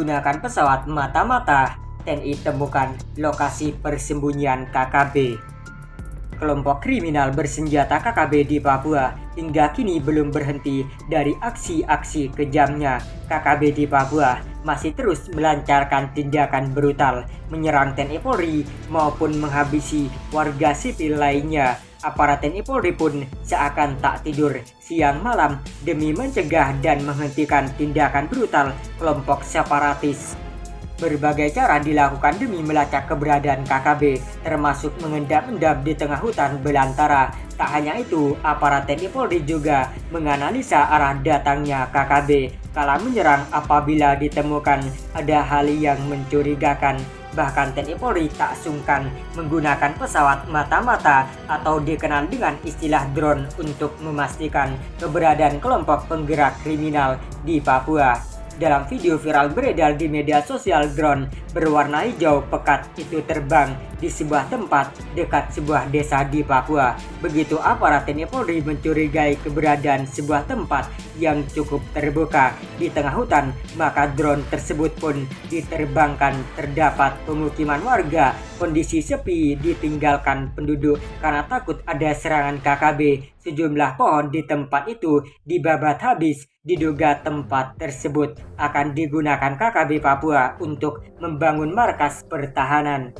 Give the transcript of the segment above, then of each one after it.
menggunakan pesawat mata-mata, TNI temukan lokasi persembunyian KKB. Kelompok kriminal bersenjata KKB di Papua hingga kini belum berhenti dari aksi-aksi kejamnya. KKB di Papua masih terus melancarkan tindakan brutal, menyerang TNI Polri maupun menghabisi warga sipil lainnya. Aparat TNI Polri pun seakan tak tidur siang malam demi mencegah dan menghentikan tindakan brutal kelompok separatis. Berbagai cara dilakukan demi melacak keberadaan KKB, termasuk mengendap-endap di tengah hutan belantara. Tak hanya itu, aparat TNI Polri juga menganalisa arah datangnya KKB kala menyerang apabila ditemukan ada hal yang mencurigakan. Bahkan TNI Polri tak sungkan menggunakan pesawat mata-mata atau dikenal dengan istilah drone untuk memastikan keberadaan kelompok penggerak kriminal di Papua. Dalam video viral beredar di media sosial, drone berwarna hijau pekat itu terbang di sebuah tempat dekat sebuah desa di Papua. Begitu aparat TNI Polri mencurigai keberadaan sebuah tempat yang cukup terbuka di tengah hutan, maka drone tersebut pun diterbangkan. Terdapat pemukiman warga, kondisi sepi, ditinggalkan penduduk karena takut ada serangan KKB. Sejumlah pohon di tempat itu dibabat habis. Diduga tempat tersebut akan digunakan KKB Papua untuk membangun markas pertahanan.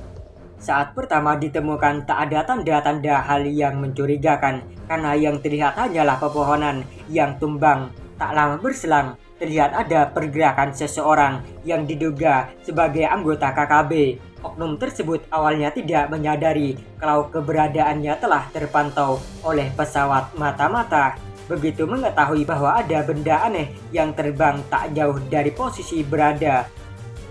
Saat pertama ditemukan tak ada tanda-tanda hal yang mencurigakan karena yang terlihat hanyalah pepohonan yang tumbang. Tak lama berselang, terlihat ada pergerakan seseorang yang diduga sebagai anggota KKB. Oknum tersebut awalnya tidak menyadari kalau keberadaannya telah terpantau oleh pesawat mata-mata. Begitu mengetahui bahwa ada benda aneh yang terbang tak jauh dari posisi berada,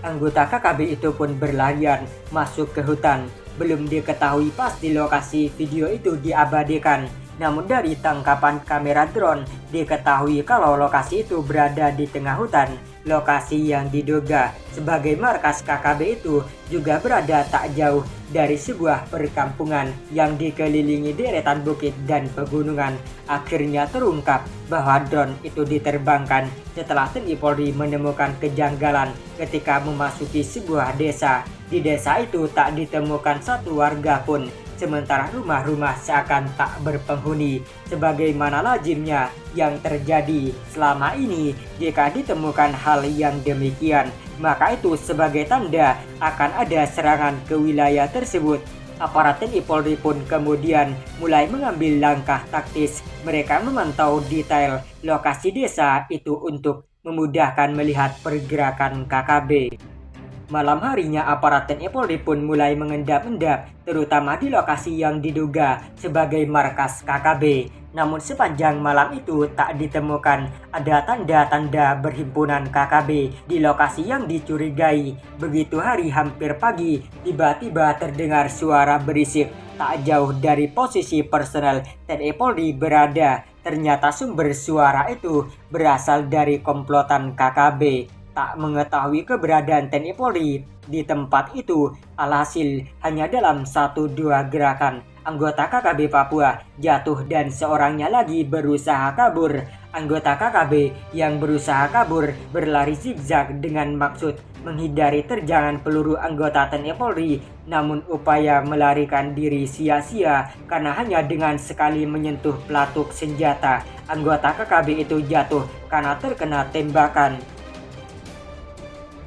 anggota KKB itu pun berlarian masuk ke hutan. Belum diketahui pasti lokasi video itu diabadikan, namun dari tangkapan kamera drone diketahui kalau lokasi itu berada di tengah hutan. Lokasi yang diduga sebagai markas KKB itu juga berada tak jauh dari sebuah perkampungan yang dikelilingi deretan bukit dan pegunungan. Akhirnya terungkap bahwa drone itu diterbangkan setelah TNI Polri menemukan kejanggalan ketika memasuki sebuah desa. Di desa itu tak ditemukan satu warga pun, sementara rumah-rumah seakan tak berpenghuni sebagaimana lazimnya yang terjadi selama ini. Jika ditemukan hal yang demikian, maka itu sebagai tanda akan ada serangan ke wilayah tersebut. Aparat TNI Polri pun kemudian mulai mengambil langkah taktis. Mereka memantau detail lokasi desa itu untuk memudahkan melihat pergerakan KKB. Malam harinya aparat TNI Polri pun mulai mengendap-endap, terutama di lokasi yang diduga sebagai markas KKB. Namun sepanjang malam itu tak ditemukan ada tanda-tanda berhimpunan KKB di lokasi yang dicurigai. Begitu hari hampir pagi, tiba-tiba terdengar suara berisik tak jauh dari posisi personel TNI Polri berada. Ternyata sumber suara itu berasal dari komplotan KKB. Tak mengetahui keberadaan TNI Polri di tempat itu, alhasil hanya dalam 1-2 gerakan anggota KKB Papua jatuh dan seorangnya lagi berusaha kabur. Anggota KKB yang berusaha kabur berlari zigzag dengan maksud menghindari terjangan peluru anggota TNI Polri, namun upaya melarikan diri sia-sia karena hanya dengan sekali menyentuh pelatuk senjata, anggota KKB itu jatuh karena terkena tembakan.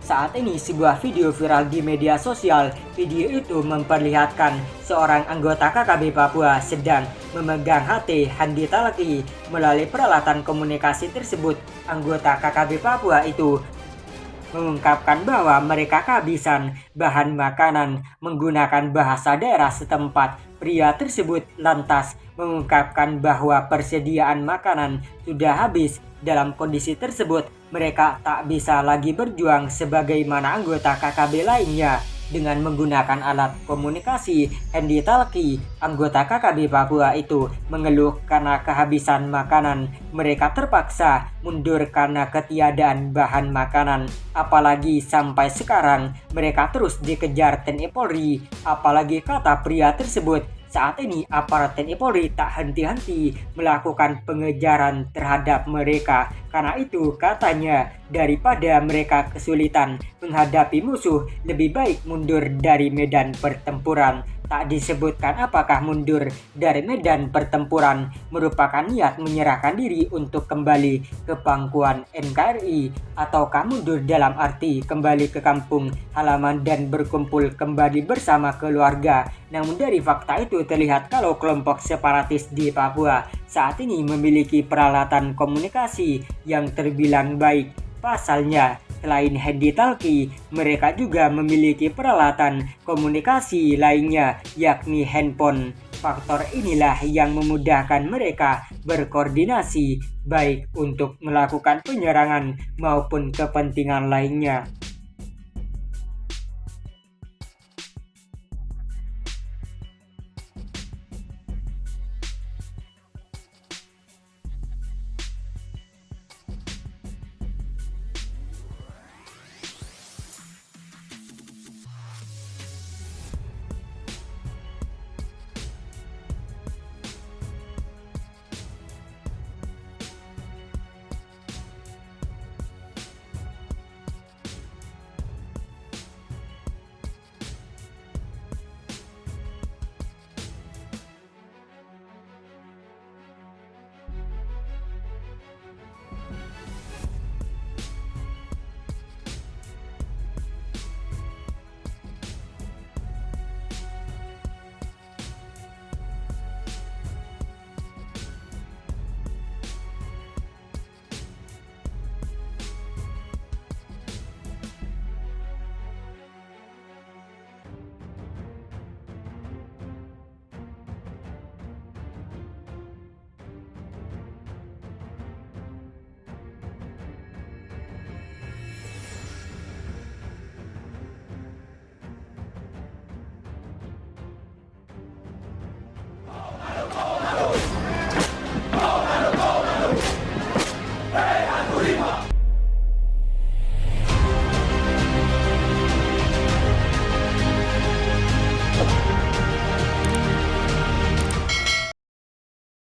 Saat ini sebuah video viral di media sosial. Video itu memperlihatkan seorang anggota KKB Papua sedang memegang HT Handi Talaki. Melalui peralatan komunikasi tersebut, anggota KKB Papua itu mengungkapkan bahwa mereka kehabisan bahan makanan menggunakan bahasa daerah setempat. Pria tersebut lantas mengungkapkan bahwa persediaan makanan sudah habis. Dalam kondisi tersebut, mereka tak bisa lagi berjuang sebagaimana anggota KKB lainnya. Dengan menggunakan alat komunikasi Handi Talaki, anggota KKB Papua itu mengeluh karena kehabisan makanan. Mereka terpaksa mundur karena ketiadaan bahan makanan. Apalagi sampai sekarang mereka terus dikejar TNI Polri. Apalagi kata pria tersebut, Saat ini aparat TNI Polri tak henti-henti melakukan pengejaran terhadap mereka. Karena itu katanya daripada mereka kesulitan menghadapi musuh, lebih baik mundur dari medan pertempuran. Tak disebutkan apakah mundur dari medan pertempuran merupakan niat menyerahkan diri untuk kembali ke pangkuan NKRI, ataukah mundur dalam arti kembali ke kampung halaman dan berkumpul kembali bersama keluarga. Namun dari fakta itu terlihat kalau kelompok separatis di Papua saat ini memiliki peralatan komunikasi yang terbilang baik. Pasalnya, selain handy-talkie, mereka juga memiliki peralatan komunikasi lainnya, yakni handphone. Faktor inilah yang memudahkan mereka berkoordinasi, baik untuk melakukan penyerangan maupun kepentingan lainnya.